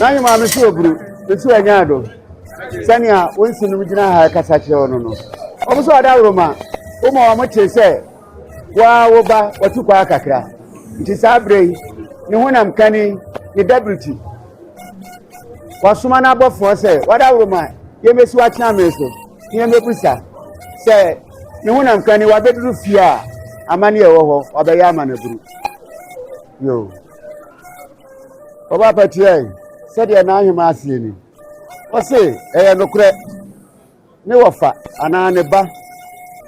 Nani maame so oburu, etu anya do. Sania wonsi no gina ha kasa kire ono no. Obo so adawro ma, o ma wa mo chese wa wo ba watu kwa kakra. Nti sabre ni honam kani ni deputy. Wasuma na abofo se wadawro ma yemesi wa kina meso. Yemebusa se ni honam kani wa beduru fia amane e wo ho obeya amane buru. Yo. Oba patie said ya na ahima asie ni o se eh nokure ne wofa ana ne ba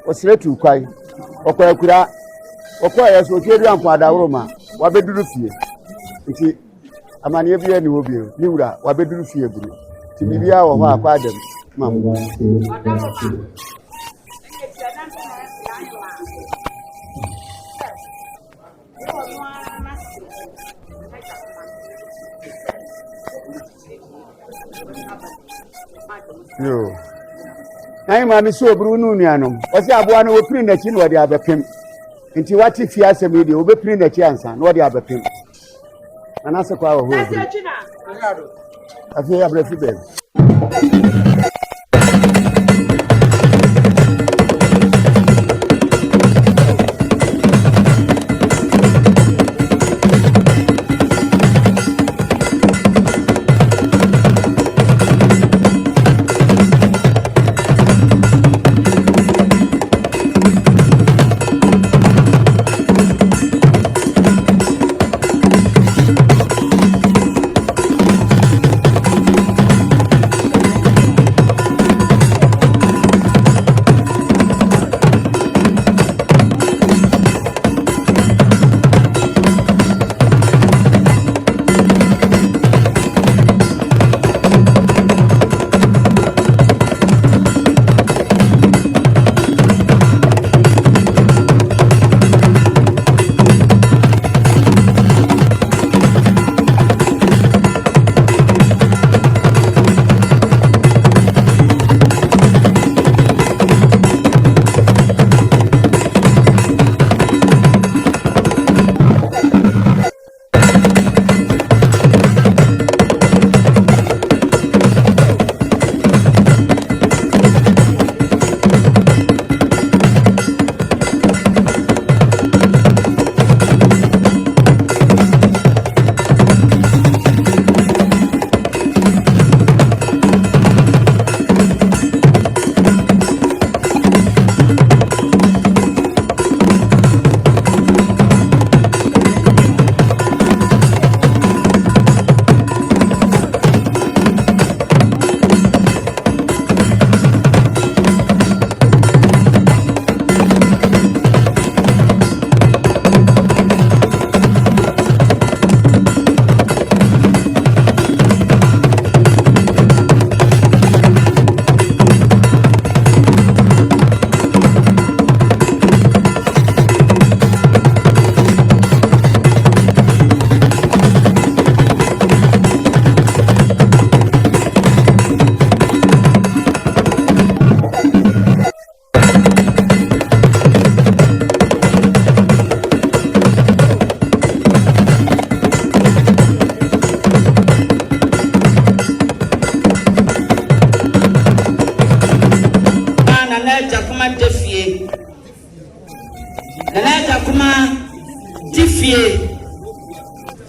o sretu kwai okwa ya so tiedu ampo adawro ma wa beduru fie nti amane bia ni obi ni wura wa beduru fie buru ti bibia wo ho akwa adam mam yo ai ma mi so bru nu nuanom o se aboa no opiri na chi no wode abepem nti wati fi asem de obepiri na chi ansa no wode abepem ana se kwa wo ho afi abrefi be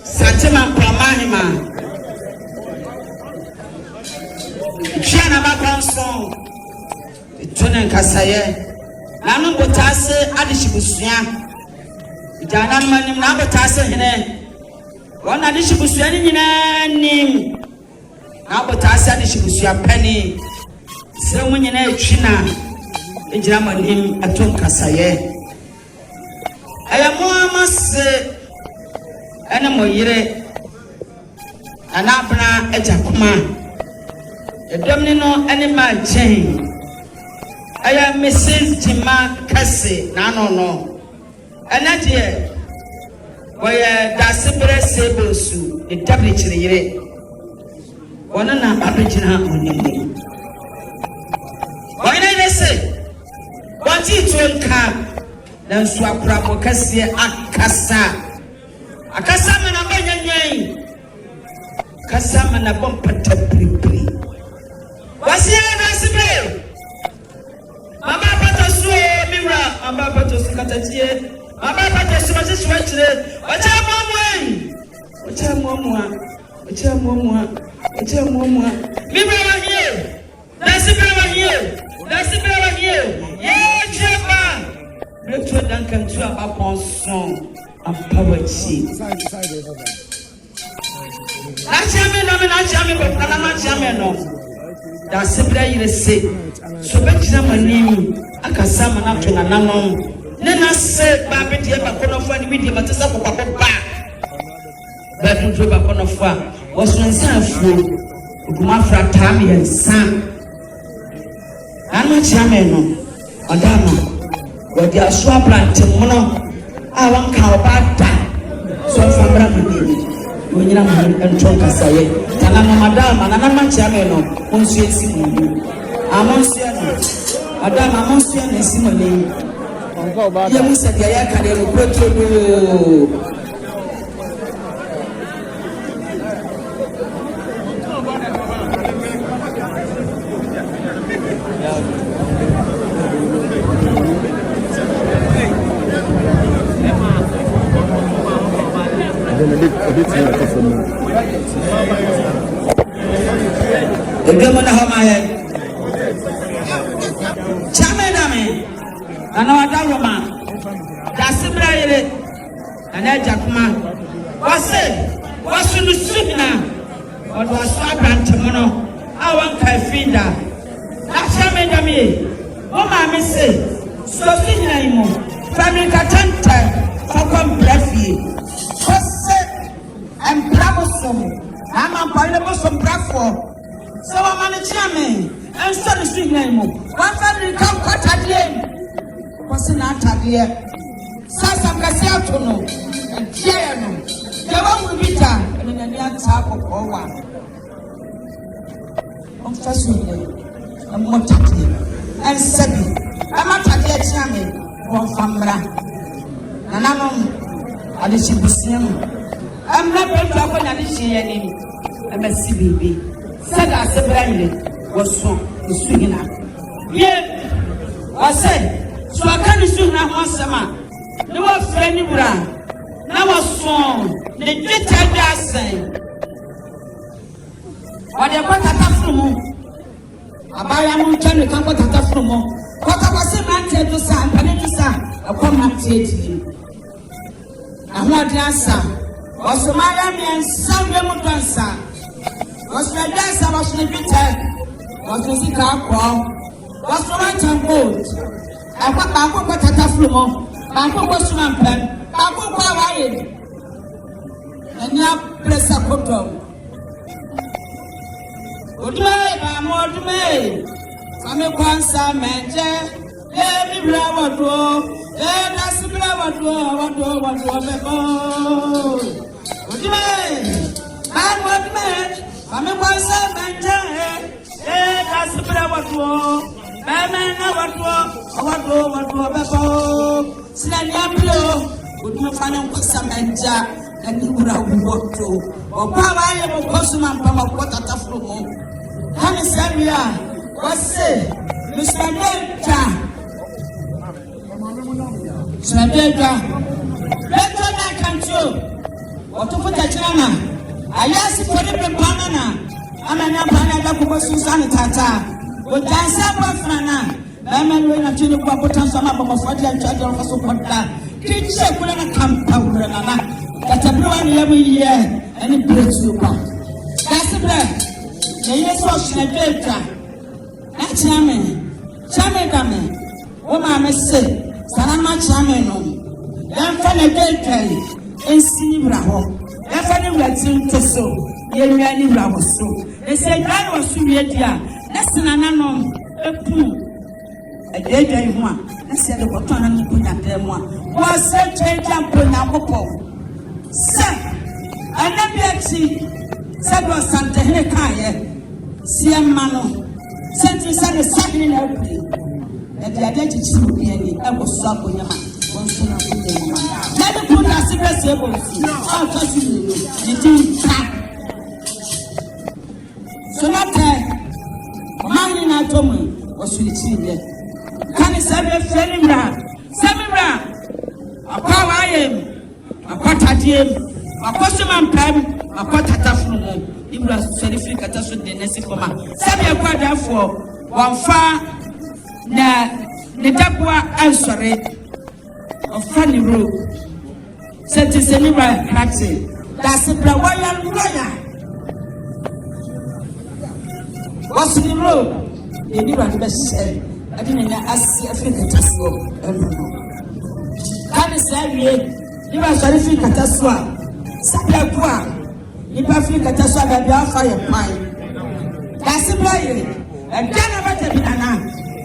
Satima Pramahima Chiana Bakanson Tunen Kasaye Nanu Botase Adishibusia Jana Manim Nabotase Hene One Adishibusia Nim Nabotase Adishibusia Penny Sewinine China Ijamanim Aton Kasaye Ayamomas Ana moyire anabna ejakuma edom no ene ma chen aya Mrs. Jima Kase na no ana je boye dasibere sebosu e tabli chirire wona na abejina onimbe boye na se wanti tonka na nsu akura mo kase akasa Akasama na banyanyan akasama na bompata pripri wasia na sibe mama pata so miwra mama pata so katatie mama pata so machi chire wacha muamua miwra wa here na sibe wa here yeah chema retro dankan tu abon son ampawachi no da sebra yire se so betina manimi akasama na to nananom ne na se ba be de ba konofo ani bi de matesa kokwa ba ba tunjo ba konofo a wosunsa afu kuma frata me ensa anu chiame no odama wodi aso plant mono a wan ka obata so famra manimi onyina man entron kasaye tana no madam na manchia me no onsu esi mu amonsia no madam amonsia na esi mu ni onko ba ya musa dia ya kale no protodo Egemona hamaye chamedame ana wadawoma dasibra yele ana jakuma wasunu sumina odo asabantemono awan kaifinda chamedame o ma me se so fina imo family katanta fakon brafie kose embramosom ama palebosom brafo so mama chairman and so the street name one family come kwatadie kwase na atadie sasa mkasi atono tie no ye wa mu bita na ni ata akokwa on fasu ni am tadie and sabi am tadie chairman on famra na nanom ade chibusiam am na pe ko na de hye ni am sibibi Saga sebra ile woso suhina ye ase so aka ni suhina ho asema ne wa fra ni bura na woso ne tweta da asen ode ko tata frumu abaya mu ntane kan ko tata frumu ko ta kwase ma nte to sa mpane to sa akoma tieti aho ade asa woso ma ya mi ensawe mu tansa was my dance, I was in the picture. Was the car call? Was the right and gold? I got back up at a flumo. Back up was my pen. Back up where I am. And now press a photo. Good day, I'm on the way. I'm a concert manager. Every flower door. That's the flower door. What do. Good day. I'm on the way. I'm a concert manager. That's the flower door. I'm a what do. Sinanyamlo. Good my final concert manager. And you would have walked to. Or Papa, I am a consumer from a quarter of the room. Honey Samuel, what's say? Mr. Delta. Mr. Delta. Let's go back and show. What to put a channel. I asked for the banana. I'm an banana who Susan Tata. But dance up of Fana. I'm a winner to the Paputan Sama of what I tried to support that. Kids are going to come out. That's a blue one every year, and it breaks you back. That's the black. The yes was a delta. That's Chaman. Oh, Mamma said, Sanama Chamano. Then find a delta in Sinibraho. Then find a vaccine to so. Yelani was so. They said that was Suria. That's an anon. A poo. A delta in one. That's the bottom and put at them one. Was such a jump on our Sir, I never see Sago Santa Hekaya, Siam Mano, Senti Santa Saturday April, and the identity will be any ever swap on your man. Let me put a secret table. I'll touch you. You do tap. Switching. Can you say a Femibra? Semibra, a power I am, a potatium, a customer pam, a potatafuno, it was terrific at us with the Nesicoma. Sabia quadra for 1 far the Tapua answer of Funny Road. Said to Semibra Patsy, that's a royal lawyer. What's the road? They knew what the best said. I didn't ask Africa to go. Can you say, you are sorry for Catasua? Sapia, if Africa Tasua, that you are fire pine. That's a play. And then about the banana.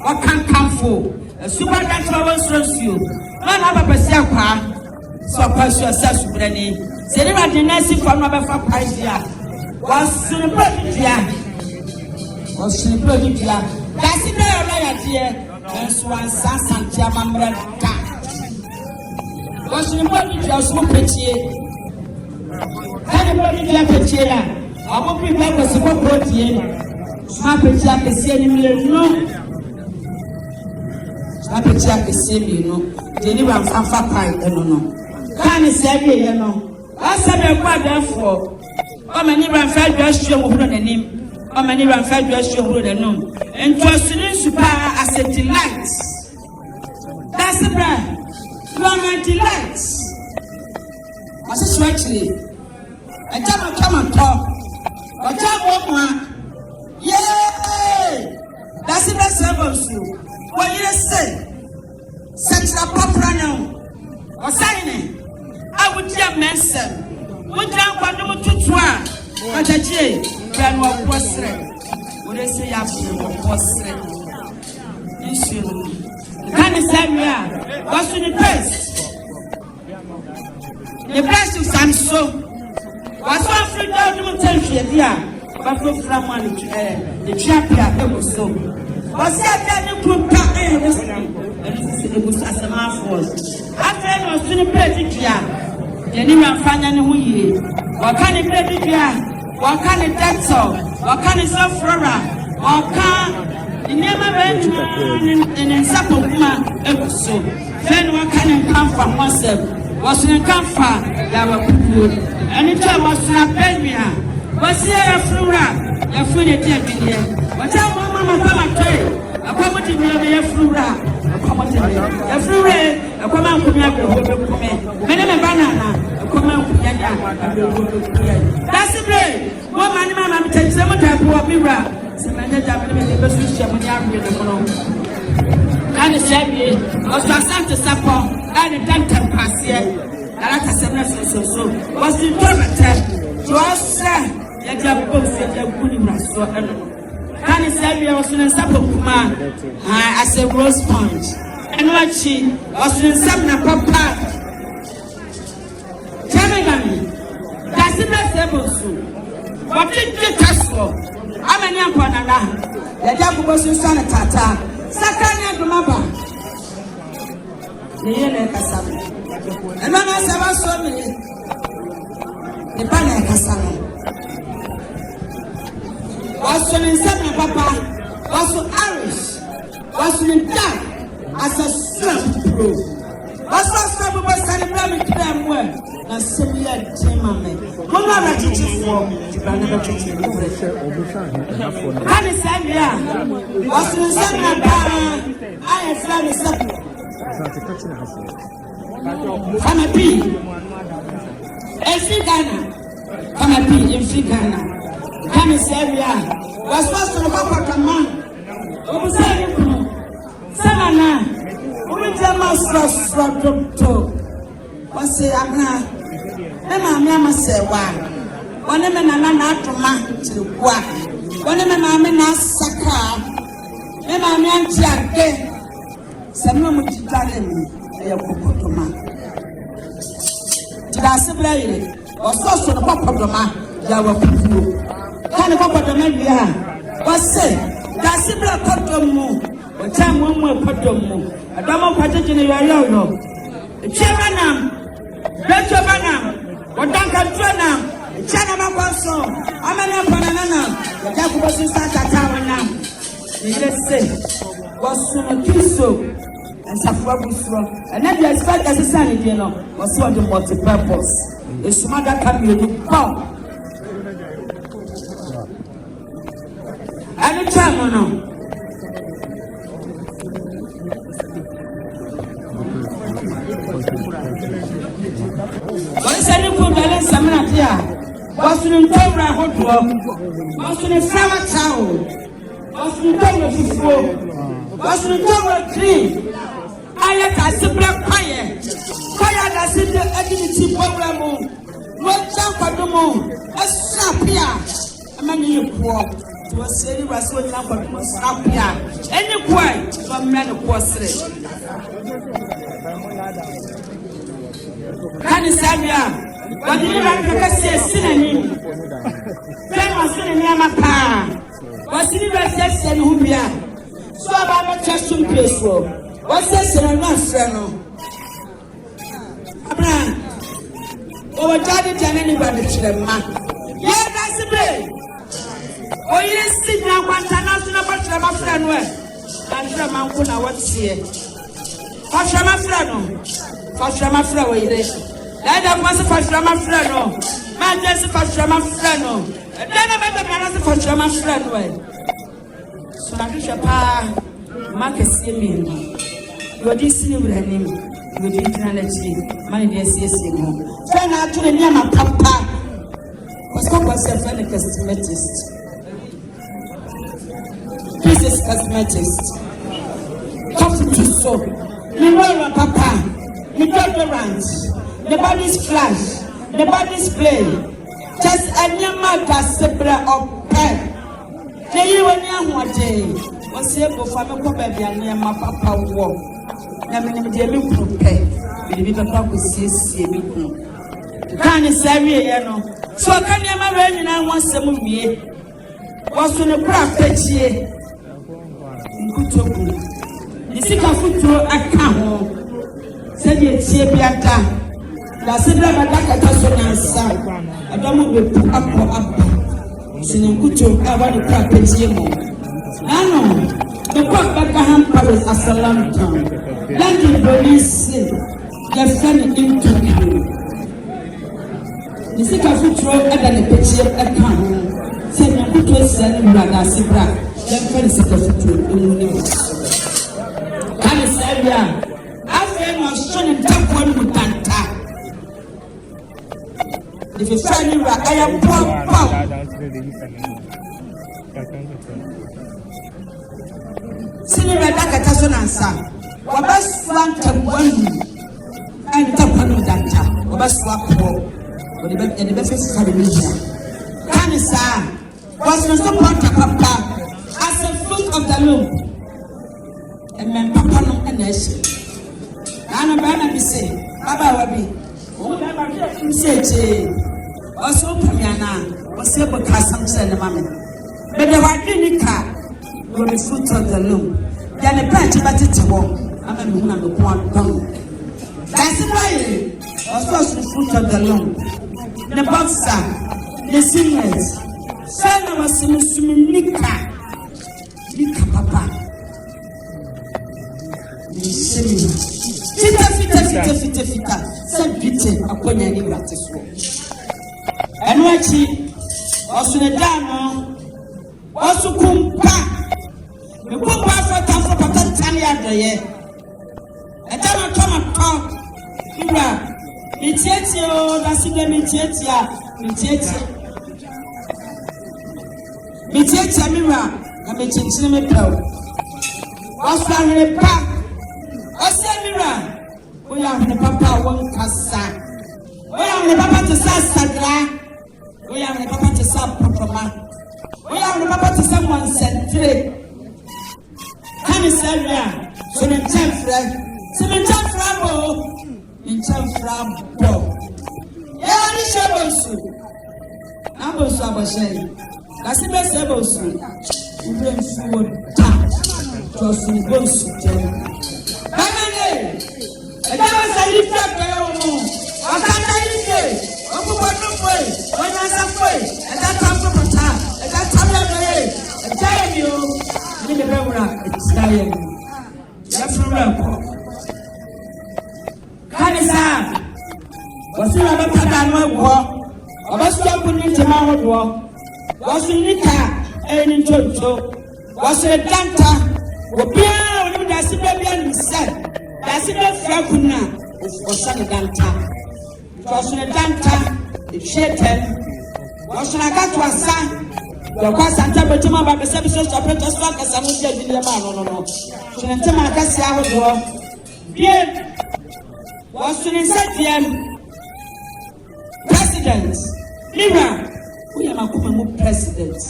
What can come for? A super natural was you. None of a Pasiapa. So pass yourself, Subrani. Say, you are the Nancy from Nova Paisia. Was soon a was soon a that's it, dear. And Swan Sansan Jamamra. Was in body just one petty. Anybody like a chair? I won't be back with some protein. Snap it like the same, no. Snap it like the same, you know. They live on Fanfa Pine, no. Can't say, you know. I said, I'm quite therefore. Oh, my neighbor and friend just show the name. Oh, my neighbor and friend just show the name. And to a student super as a delight. That's the brand. You are my delight. I said, actually, I come and talk. But I walk, yay! That's the best of you. What you say? Such a papa now. Or signing. I would hear Manson. Would you want to try? But I say, Grandma was would they say after was issue? Can you say me? What's in the best? The best of Samso was one free down to dear, but from one the champion was so. Was that the group? It was as a man was. After I was in the best here, the new and final who ye. What can it be here? What can it that so? What can it so flora? What can it never went in a supple woman ever so? Then what can it come from oneself? Was in a comfort that were good. And it was not Benmia. Was here a flora? A food at the What I want Mamma Pay? A property will be a flora. A property. A flora. A command could have a banana. A command could that's the way. One man, Mamma takes some type of mirror. Some man that I'm going to can you say me? Was to Santa Sapo and a dental pass here? And I can say so. Was the tormentor to us, sir? Yet you have both said you're good in my store. Can you say me? I was in a Sapo man as a rose sponge. And what she was in some papa. Jammy, that's the best ever soon. What did you cast for? I'm an young one. The devil was in Santa Tata. Sakanya Dumaba. The Yellow Cassava. And when I saw me, the Pana Cassava was in Santa Papa, was Irish, was in dark as a slump proof. Was also celebrating to them well. And similar Timmerman. Mama, I teach you for can you say, yeah? Was in Santa I am flying something. Come a pea. A free Ghana. Come a pea in free Ghana. Can you say, yeah? Was supposed to look at a man. What was that? Sana. Who is the master to? What's the Abna? Mamma say, why? One of them are not to man to walk. One of them are not sucker. Mamma, I'm Jack. Some woman to tell me, I have put to man. Did I say, or so to the pop of the man, Yawa Pupu? Can the pop of the man be here? What's say? That's a black cotton moon. What time one more cotton moon? A double partition in your yellow. The chairman, Better Banam. What Duncan Trana, China Mabaso, Amana Banana, the Jacob was in Santa Tower now. Let's say. was soon so and Safabu, and then the expect as a sanity, you know, was what the multi-purpose. The smarter can be a power. And the time, no. What's any good balance? I'm not here. What's in the hot dog? What's in the flower town? What's in the tower? What's in the tower tree? I let us a black fire. Fire that's in the activity program. What jump at the moon? A snap here. A man in the poor. To a city was so number to snap here. Any point from men of course. Can you say, what did you like to say? Synonym. Then was in the Yamapa. Was in the West and Hubia. So about a church in peaceful. What's this in a non-friend? Abraham. Oh, Daddy, tell anybody to them, man. Yeah, that's the way. Oh, you sit down one time, not to know what my friend was. I'm sure my woman what's here. What's my friend? What's my friend? That was a first drama friend. Man, just a first drama friend. And then I met a man as a first drama friend. So I wish a pa, Marcus, you're this with her name, with eternity, money, yes, yes, you know. Friend, I told him, my papa was a friend, a cosmetist. This is cosmetist. Come to so. You know, my papa, you got the ranch. The body's flash, the body's play. Just a nyama gasebra of pen. They you when you want to. Was able for me to baby and nyama papa walk. Na me me dey me prepare. We be papa go see me. Can you say me no? So can nyama we nyina wan sem wie. Was no kra pechie. Nkutobu. Nisika futuro aka ho. Se dey tie biata. La cedra badaka sonansa adamu be up sinenkuto aba de pra pejiemo nano the pop Beckham Paris Assalam town landing police the friend into the sika futuro ada ne pejie aka ho sinenkuto sani brada sibra the friend sika futuro enu kan sabia afi no shonin takwa mutanta. If you find me, I am poor. Senior Dakason answer. Wabas one can one and Tapano Danta. Wabas swap poor. But the best Caribbean. Canisa was not so part of Papa as a fruit of the loom. And then Papa no energy. Anna Bana be say, Baba Wabi. Oh, say, also, Pamiana was able to cast some send a mammy. But the white car will be fruit of the loom. Then a patch about it to walk. I'm a woman of one tongue. That's why also the fruit of the loom. The boxer, the singers, Sana was in a swimming Nika Papa. The Fita, said beaten upon any gratis. And what she also the dano also kumpa. The kumpa for Tafo Patania the year. A dano come up. Ira, Mitietio, Nasiga Mitietia, Mitietia Mira, and Mitin Pel. Also, the pack. Also, Mira, we are the papa one cassa. We are the papa to Sassadra. We are the papa to some papa. We are the papa to someone sent three. Can you say that? So the 10th friend, so the 10th friend, in 10th friend, yeah, I shall I'm also a shame. That's the best ever. You bring forward that. Just in both of them. I never say you can't go. I can't say. I'm going to way. When I'm way, and that comes from a time. And that time, I tell you, it's dying. war. Was stopping into my war. Was in the car and in Tonto. Was a danta. Wopia da sibabian said. Da sibafrakuna was a danta. Was a danta. It shaken. Was an agatwa san. The Santa Betuma by the services operators like a Samuel Villamano. No. Shantima Cassia would walk. Bien was to the President. Libra, we are Makumu presidents.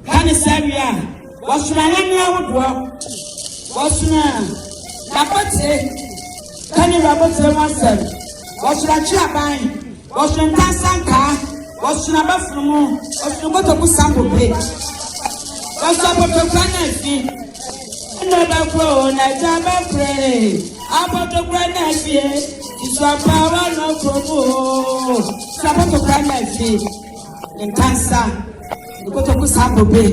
Canisaria was to Nania would walk. Was to Napote, Canny Robertson was to Chabai, was to Tassanka. Was to about from was to go to Sample Pay. Was to put the granite. Another crown, I jam pray. About the granite, it's a power no promo. Support the granite in Tansa. You go to Sample Pay.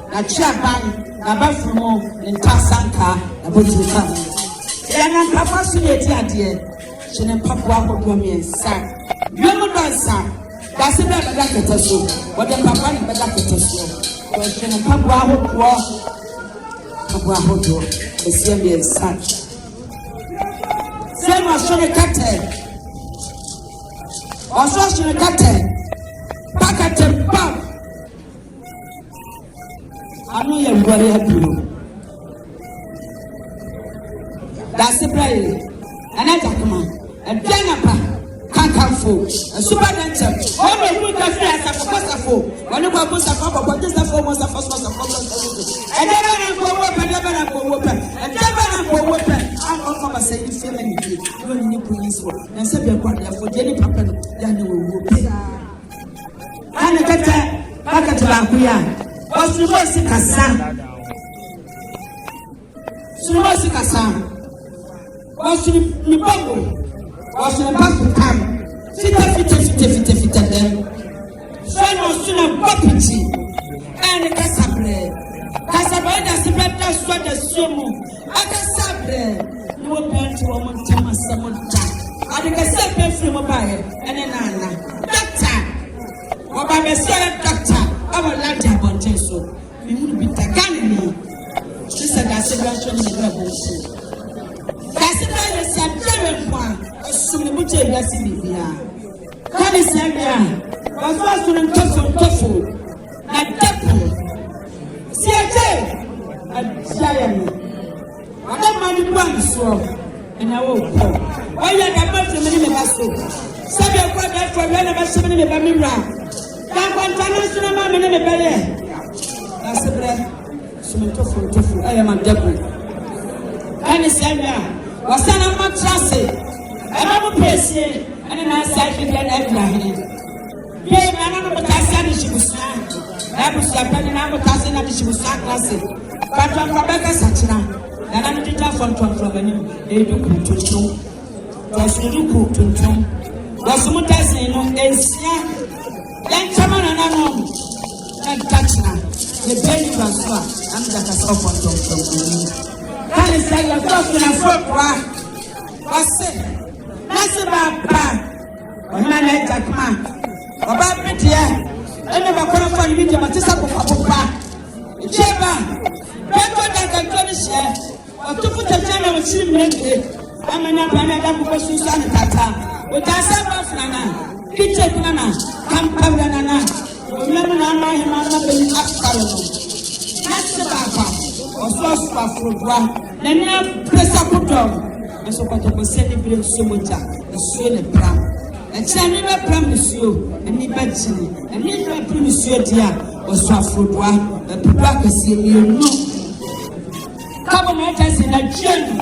Na Chaban, about from in Tassanka, about the family. And I'm capacity at the end. She didn't pop up with me and sang. You're not son. That's a better jacket or so. What the papa in the jacket or so. Question and Papa Hodo, the same as such. Same as Shona Catted. Or Shona Catted. Packet and Pop. I know you're very happy. That's the play. And I come on. And then Kankanfo, a supernatural. All the good affairs are for when you go to Safo, but this is for most of us. And then I go up and never go open. And never go open. I'm not going to say this feeling. You only need police work. And say you're going to for Jenny Papa, then you will pay. And I get back to Lakuya. Was the most in Kassan? Sumasi Kassan. Was the Nipongo? Was the back to come. Fita them. Son was soon a property. And Casabre. Casabre does the better sweat as Sumu. A Casabre. You will burn to a Montana Samonta. I think I said perfume by and an Anna. Doctor. Or by the same doctor. I will like to have on Teso. You would be Tagani. She said, I said, I'm trying to grab also. Casabre is a very one. Assuming which a blessing here. Can you say, was first to them tofu, like devil. See a giant. I don't mind the one so, and I will go. Why you have not the many of us? Say your brother for one of us, so many of them round. That one time, so many in the belly. That's a bread. Some tofu, I am a devil. Can you say, was son of my trust? I'm a person, and then I said, you get everything. Hey, man, I'm a Tassan, she was sad. I was happening, I'm a Tassan, and she was sad. But from Rebecca Sachina, and I'm the tough one from they do cook to two. Was you do cook to two? Was some Tassin, then someone and I know. And Tachina, the baby was far. I'm just a soft one from me. Can you say you're talking a foot? What's it? That's about bad. When I let that man about Petia, I never qualified me to my sister for Papa. Cheba, better than I can share. Or to put a channel with him, I'm an Apana for Susan Tata. With us, Nana, Kitchen Nana, Campa Nana, remember Nana, him, I'm not being up. That's the Papa, or sauce for fruit. Then you have press up a dog. So what I was saying, you so much, the soul and pram. And Sammy promised you, and he mentioned it, and he promised you, dear, was so fruit, but the black is here, you know. Come on, I say that journey.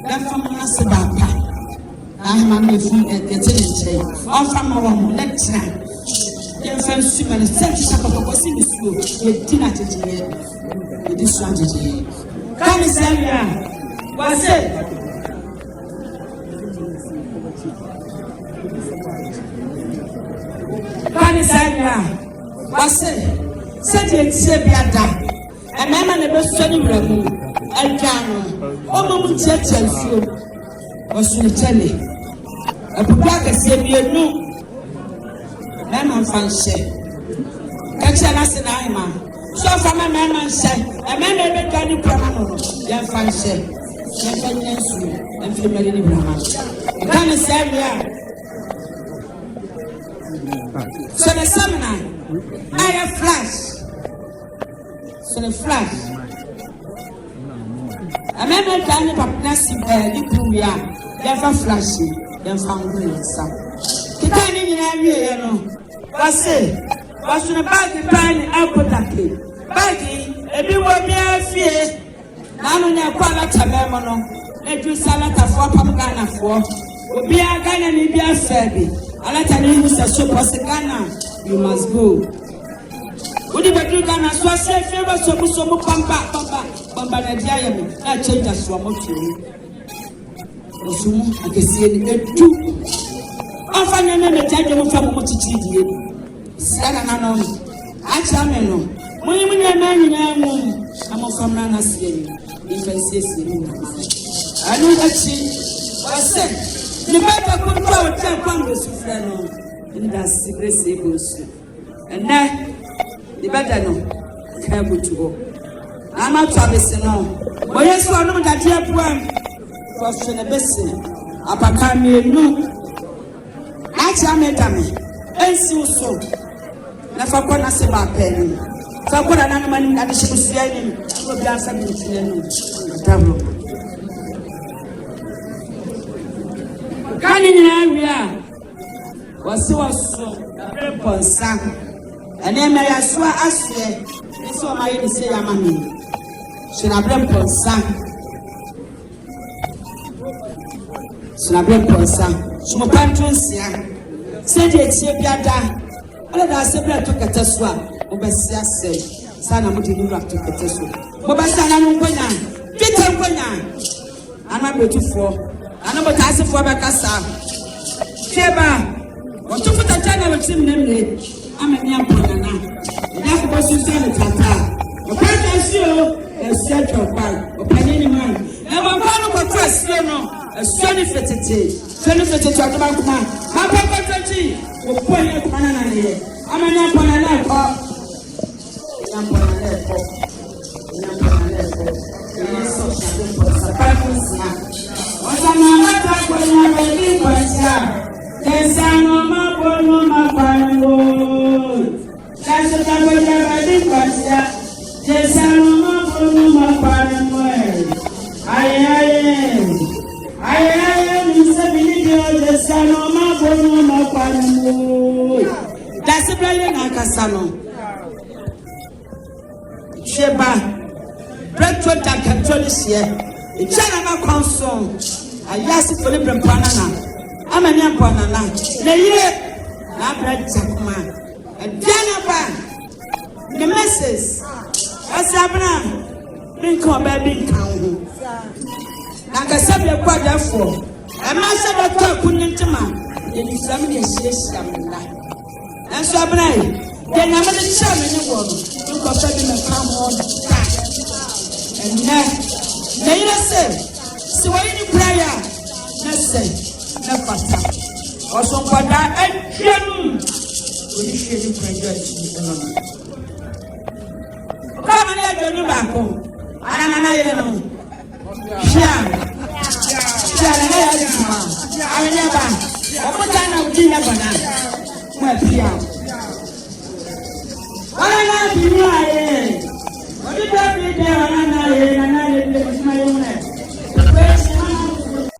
That from Masabaka. I am a food at the tenant, all from our lecture. Then from Simon, such a proposing you, with dinner today, with this strategy. Come, Samuel, what's it? Panisanya, what's it? Set it, Sebiada, and Mamma never study Rabu, and Jano, Omo Churchill, was to tell me. Apupa ka se bienu. Na man fanse. Kacha na se na ima. So fa ma man say. E me be ka ni prama no. Ya fanse. Ya fanyensu. En fi me ni prama. Kan se bia. So the seminar, I have flash. So the flash. I remember Danny Papnasi, the Puya, never flashy, then found some. The tiny in area, you know. Was it? Was in a baggy pine alpotaki. Baggy, a bit more beer fear. None on your quality memono. Let you salad of 4 Pamgana for. Be a gun and be a fairby. I let an English as so was a Ghana. You must go. Would you be Ghana? So I say, favor so Pamba, Nigeria. I change us from what you do. I can see it too. Often I never tell you from what you did. Sana, I tell me, when you man, I'm a from Nana Sierra. If I say, I know that she was said. The better could go to Congress in that secret savings. And then the better no, careful to go. I'm not Travis no. But yes, I know that you have one question a blessing. Apakami no. Actually, me, and so. Nafakona se ba penny. Fakona na mani na dishibusiani. Go be answer me. Tabo. Kani ni area was so ponsa ene me ya so asye so ma yi se ya mami sina bre ponsa so mo pantunsia se de tie biada ala da se bre to kataso a mo be se ase sana mo de ni bre to kataso mo ba sana no nkonya pita nkonya ana betufo ana mo tase fo ba kasa cheba o to futa chana we tim nemle amani ampona na ya ko so se le tata o pa tase o e se chopa o pa ni man e ba ko no ko tase no e so ni fetete o to ba kuma ma pa pa tati o po ni ko na ne amani ampona na ko ampona na ko ni so shabe ko sa pa kunsa Osamamata kwenye beli kwacha Kesano mabono mapango Kasota kwenye beli kwacha Kesano mabono mapango Ayaye Nisabili dio Kesano mabono mapango Dasibele na kasano Sheba Breakfast takatolisiye Ichana na konson ayasi fole brempanana amani ampanana na yire na braja kuma adana ba the message asabna binko baby kan na ka sabe kwada fo e ma se doctor kunintima e ni sam de shesha mna enso abna e de na me de chame ni wo binko sabe me kan ho ta and na yire se si wa ni prayer na se na fata oso kwada atwam oni hwe ni prayer chi no kama ni adonu ba ko ana na yire no hia na ya ji ma awenya ba omuta na udi na bana ma pia ana na bi ni